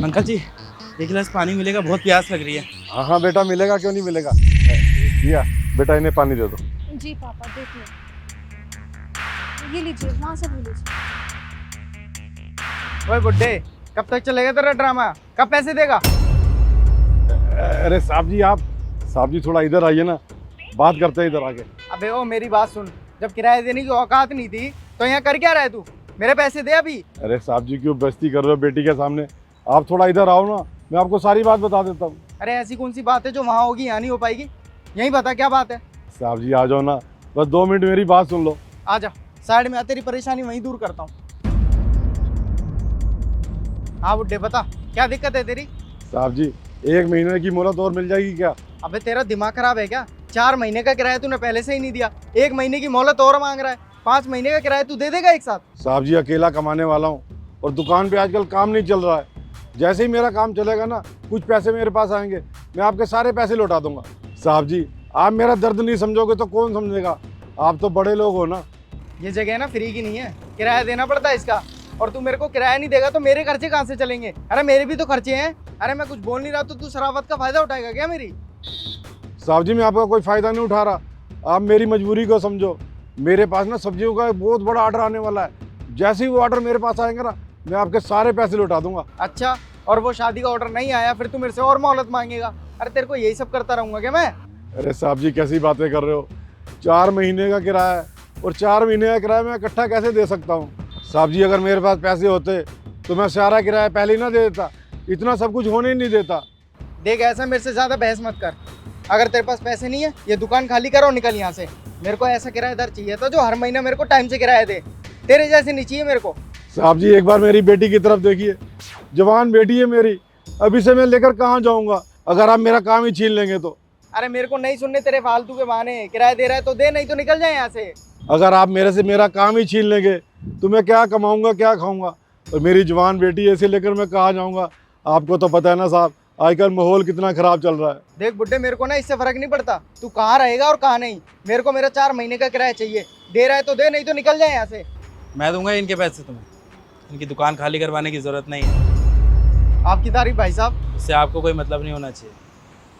Uncle जी, एक गिलास पानी मिलेगा? बहुत प्यास लग रही है। हाँ हाँ बेटा, मिलेगा, क्यों नहीं मिलेगा। दिया बेटा, इन्हें पानी दे दो। जी पापा देख लो, ये लीजिए वहां से ले लीजिए। ओए बुड्ढे, कब तक चलेगा तेरा ड्रामा? कब पैसे देगा? अरे साहब जी थोड़ा इधर आइए ना, बात करते हैं इधर आके। अबे ओ मेरी बात सुन, जब किराया देने की औकात नहीं थी तो यहाँ कर क्या रहा है तू? मेरे पैसे दे अभी। अरे साहब जी क्यों बेइज्जती कर रहे हो बेटी के सामने। आप थोड़ा इधर आओ ना, मैं आपको सारी बात बता देता हूँ। अरे ऐसी कौन सी बात है जो वहाँ होगी यहाँ नहीं हो पाएगी? यही बता क्या बात है। साहब जी आ जाओ ना, बस 2 मिनट मेरी बात सुन लो। आ जा, साइड में आ, तेरी परेशानी वहीं दूर करता हूँ। हाँ बुड्ढे बता, क्या दिक्कत है तेरी? साहब जी 1 महीने की मोहलत और मिल जाएगी क्या? अबे तेरा दिमाग खराब है क्या? 4 महीने का किराया तूने पहले से ही नहीं दिया, 1 महीने की मोहलत और मांग रहा है। 5 महीने का किराया तू दे देगा एक साथ? साहब जी अकेला कमाने वाला हूँ और दुकान पे आजकल काम नहीं चल रहा है। जैसे ही मेरा काम चलेगा ना, कुछ पैसे मेरे पास आएंगे, मैं आपके सारे पैसे लौटा दूंगा। साहब जी आप मेरा दर्द नहीं समझोगे तो कौन समझेगा, आप तो बड़े लोग हो ना। ये जगह ना फ्री की नहीं है, किराया देना पड़ता है इसका। और तू मेरे को किराया नहीं देगा तो मेरे खर्चे कहाँ से चलेंगे? अरे मेरे भी तो खर्चे हैं। अरे मैं कुछ बोल नहीं रहा तो तू शराफत का फायदा उठाएगा क्या मेरी? साहब जी मैं आपका कोई फ़ायदा नहीं उठा रहा, आप मेरी मजबूरी को समझो। मेरे पास ना सब्जियों का एक बहुत बड़ा ऑर्डर आने वाला है। जैसे ही वो ऑर्डर मेरे पास आएंगे ना, मैं आपके सारे पैसे लौटा दूंगा। अच्छा, और वो शादी का ऑर्डर नहीं आया फिर तू मेरे से और मोहलत मांगेगा? अरे तेरे को यही सब करता रहूंगा क्या मैं? अरे साहब जी कैसी बातें कर रहे हो, 4 महीने का किराया है और 4 महीने का किराया मैं इकट्ठा कैसे दे सकता हूँ। साहब जी अगर मेरे पास पैसे होते तो मैं सारा किराया पहले ही ना दे देता, इतना सब कुछ होने ही नहीं देता। देख ऐसा मेरे से ज़्यादा बहस मत कर। अगर तेरे पास पैसे नहीं है, ये दुकान खाली करो, निकल यहाँ से। मेरे को ऐसा किराएदार चाहिए था जो हर महीना मेरे को टाइम से किराया दे। तेरे जैसे नहीं चाहिए मेरे को। साहब जी एक बार मेरी बेटी की तरफ देखिए, जवान बेटी है मेरी, अभी से मैं लेकर कहाँ जाऊँगा अगर आप मेरा काम ही छीन लेंगे तो। अरे मेरे को नहीं सुनने तेरे फालतू के बहाने। किराया दे रहा है तो दे, नहीं तो निकल जाए यहाँ से। अगर आप मेरे से मेरा काम ही छीन लेंगे तो मैं क्या कमाऊँगा, क्या खाऊँगा? और मेरी जवान बेटी ऐसे लेकर मैं कहाँ जाऊँगा? आपको तो पता है ना साहब, आजकल माहौल कितना ख़राब चल रहा है। देख बुड्ढे, मेरे को ना इससे फर्क नहीं पड़ता तू कहाँ रहेगा और कहाँ नहीं। मेरे को मेरा 4 महीने का किराया चाहिए। दे रहा है तो दे, नहीं तो निकल जाए यहाँ से। मैं दूंगा इनके पैसे तुम्हें, इनकी दुकान खाली करवाने की ज़रूरत नहीं है। आपकी तारीफ भाई साहब। इससे आपको कोई मतलब नहीं होना चाहिए।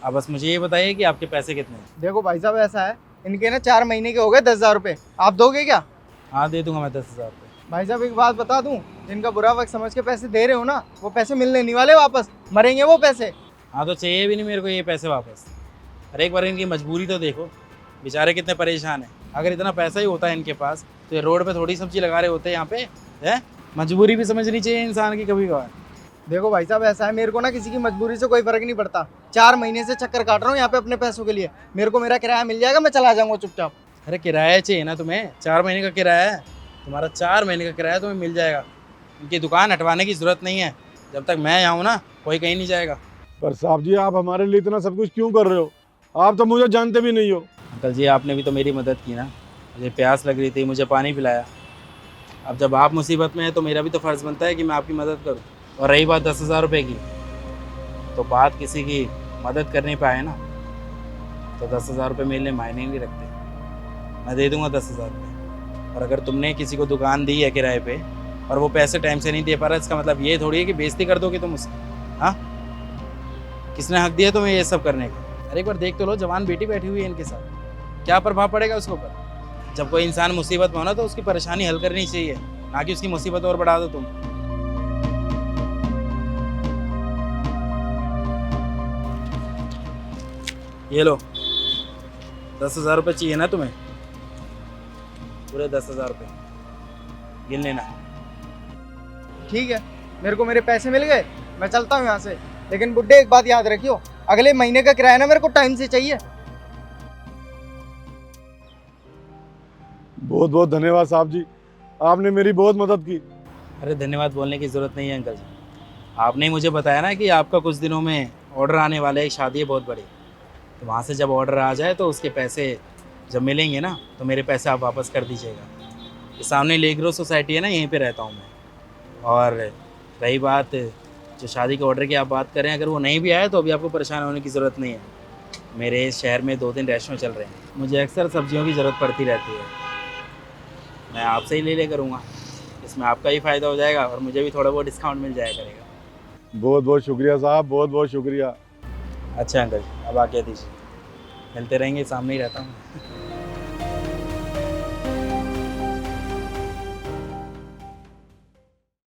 आप बस मुझे ये बताइए कि आपके पैसे कितने हैं। देखो भाई साहब ऐसा है, इनके ना 4 महीने के हो गए 10,000 रुपये। आप दोगे क्या? हाँ दे दूंगा मैं 10,000 रुपये। भाई साहब एक बात बता दूं, जिनका बुरा वक्त समझ के पैसे दे रहे हो ना, वो पैसे मिलने नहीं वाले वापस, मरेंगे वो पैसे। हाँ तो चाहिए भी नहीं मेरे को ये पैसे वापस। अरे एक बार इनकी मजबूरी तो देखो, बेचारे कितने परेशान हैं। अगर इतना पैसा ही होता है इनके पास तो ये रोड पे थोड़ी सब्जी लगा रहे होते यहाँ पे है। मजबूरी भी समझनी चाहिए इंसान की कभी कभार। देखो भाई साहब ऐसा है, मेरे को ना किसी की मजबूरी से कोई फर्क नहीं पड़ता। 4 महीने से चक्कर काट रहा हूँ यहाँ पे अपने पैसों के लिए। मेरे को मेरा किराया मिल जाएगा, मैं चला जाऊँगा चुपचाप। अरे किराया चाहिए ना तुम्हें, 4 महीने का किराया है तुम्हारा। 4 महीने का किराया तुम्हें मिल जाएगा। इनकी दुकान हटवाने की ज़रूरत नहीं है, जब तक मैं यहाँ हूँ ना कोई कहीं नहीं जाएगा। पर साहब जी आप हमारे लिए इतना सब कुछ क्यों कर रहे हो? आप तो मुझे जानते भी नहीं हो। अंकल जी आपने भी तो मेरी मदद की ना, मुझे प्यास लग रही थी, मुझे पानी पिलाया। अब जब आप मुसीबत में हैं तो मेरा भी तो फ़र्ज़ बनता है कि मैं आपकी मदद करूं। और रही बात 10,000 रुपये की, तो बात किसी की मदद करने पे आए ना, तो 10,000 रुपये मेरे लिए मायने नहीं रखते। मैं दे दूंगा 10,000 रुपये। और अगर तुमने किसी को दुकान दी है किराए पे और वो पैसे टाइम से नहीं दे पा रहा, इसका मतलब ये थोड़ी है कि बेइज्जती कर दोगे तुम उसकी। हाँ, किसने हक दिया तुम्हें ये सब करने का? अरे एक बार देख तो लो, जवान बेटी बैठी हुई है इनके साथ, क्या प्रभाव पड़ेगा उसके ऊपर? जब कोई इंसान मुसीबत में हो ना तो उसकी परेशानी हल करनी चाहिए, ना कि उसकी मुसीबत और बढ़ा दो तुम। ये लो 10,000 रुपये चाहिए ना तुम्हें? पूरे 10,000 रुपये गिन लेना। ठीक है, मेरे को मेरे पैसे मिल गए, मैं चलता हूँ यहाँ से। लेकिन बुड्ढे एक बात याद रखियो, अगले महीने का किराया ना मेरे को टाइम से चाहिए। बहुत बहुत धन्यवाद साहब जी, आपने मेरी बहुत मदद की। अरे धन्यवाद बोलने की ज़रूरत नहीं है अंकल जी। आपने ही मुझे बताया ना कि आपका कुछ दिनों में ऑर्डर आने वाला है, एक शादी है बहुत बड़ी, तो वहाँ से जब ऑर्डर आ जाए तो उसके पैसे जब मिलेंगे ना तो मेरे पैसे आप वापस कर दीजिएगा। ये सामने लेग्रो सोसाइटी है ना, यहीं पे रहता हूँ मैं। और रही बात जो शादी के ऑर्डर की आप बात करें, अगर वो नहीं भी आया तो अभी आपको परेशान होने की ज़रूरत नहीं है। मेरे शहर में 2-3 रेस्टोरेंट चल रहे हैं, मुझे अक्सर सब्जियों की ज़रूरत पड़ती रहती है। मैं आपसे ही ले करूँगा, इसमें आपका ही फ़ायदा हो जाएगा और मुझे भी थोड़ा बहुत डिस्काउंट मिल जाया करेगा। बहुत बहुत शुक्रिया साहब, बहुत बहुत शुक्रिया। अच्छा अंकल, अब आके दीजिए, मिलते रहेंगे, सामने ही रहता हूँ।